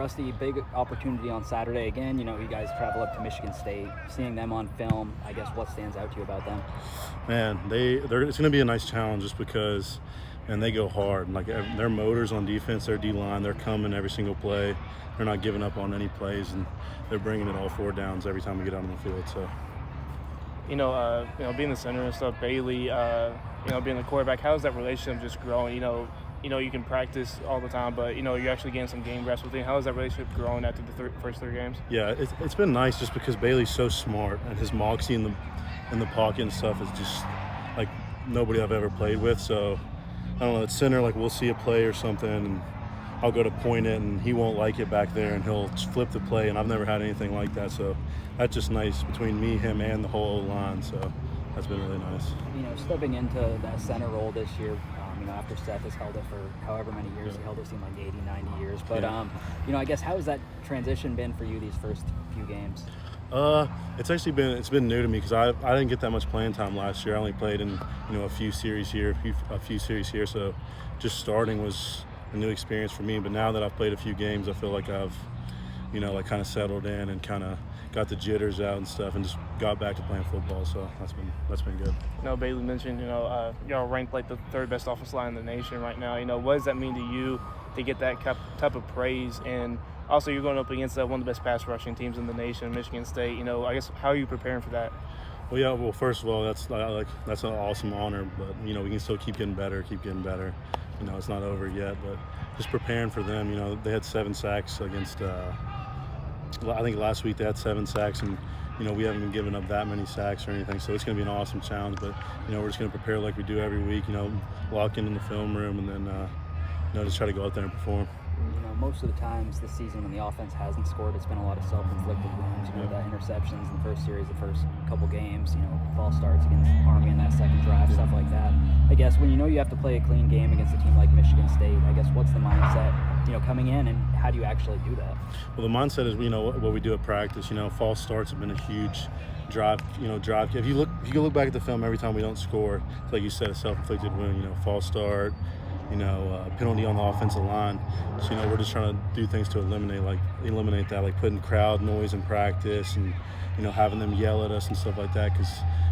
Rusty, big opportunity on Saturday again. You guys travel up to Michigan State. Seeing them on film, I guess what stands out to you about them? Man, it's going to be a nice challenge just because, and they go hard. Like their motors on defense, their D-line, they're coming every single play. They're not giving up on any plays, and they're bringing it all 4 downs every time we get out on the field. So, being the center and stuff, Bailey, being the quarterback, how's that relationship just growing? You can practice all the time, but you're actually getting some game reps with him. How is that relationship growing after the first 3 games? Yeah, it's been nice just because Bailey's so smart, and his moxie in the pocket and stuff is just like nobody I've ever played with. So I don't know, at center, like we'll see a play or something, and I'll go to point it, and he won't like it back there, and he'll just flip the play, and I've never had anything like that. So that's just nice between me, him, and the whole line. So that's been really nice. Stepping into that center role this year, after Seth has held it for however many years, he held it seemed like 80, 90 years. But, I guess how has that transition been for you these first few games? It's been new to me because I didn't get that much playing time last year. I only played in a few series here, a few series here. So just starting was a new experience for me. But now that I've played a few games, I feel like I've kind of settled in and kind of got the jitters out and stuff, and just got back to playing football. So that's been good. Bailey mentioned y'all ranked like the 3rd best offensive line in the nation right now. What does that mean to you to get that type of praise? And also, you're going up against one of the best pass rushing teams in the nation, Michigan State. I guess how are you preparing for that? Well, yeah. Well, first of all, that's an awesome honor, but we can still keep getting better. It's not over yet, but just preparing for them. They had 7 sacks against. I think last week they had 7 sacks, and we haven't been giving up that many sacks or anything. So it's going to be an awesome challenge. But we're just going to prepare like we do every week. Lock in the film room, and then just try to go out there and perform. Most of the times this season when the offense hasn't scored, it's been a lot of self-inflicted wounds. That interceptions in the first series, the first couple games, false starts against Army in that second drive, stuff like that. I guess when you have to play a clean game against a team like Michigan State, I guess what's the mindset, coming in, and how do you actually do that? Well, the mindset is, what we do at practice. False starts have been a huge drive. If you look back at the film, every time we don't score, it's like you said, a self-inflicted wound. False start. Penalty on the offensive line. So, we're just trying to do things to eliminate that, like putting crowd noise in practice and, having them yell at us and stuff like that. Because,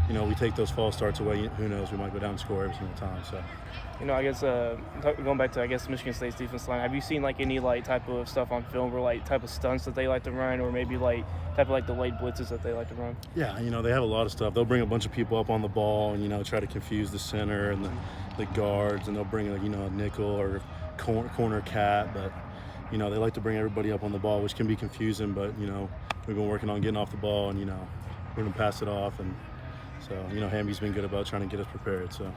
we take those false starts away, who knows, we might go down and score every single time. So, I guess going back to Michigan State's defense line, have you seen any type of stuff on film or type of stunts that they like to run, or maybe type of the late blitzes that they like to run? Yeah, they have a lot of stuff. They'll bring a bunch of people up on the ball and try to confuse the center and the guards, and they'll bring a nickel or corner cat, but they like to bring everybody up on the ball, which can be confusing. But we've been working on getting off the ball, and we're gonna pass it off, and so Hamby's been good about trying to get us prepared. So.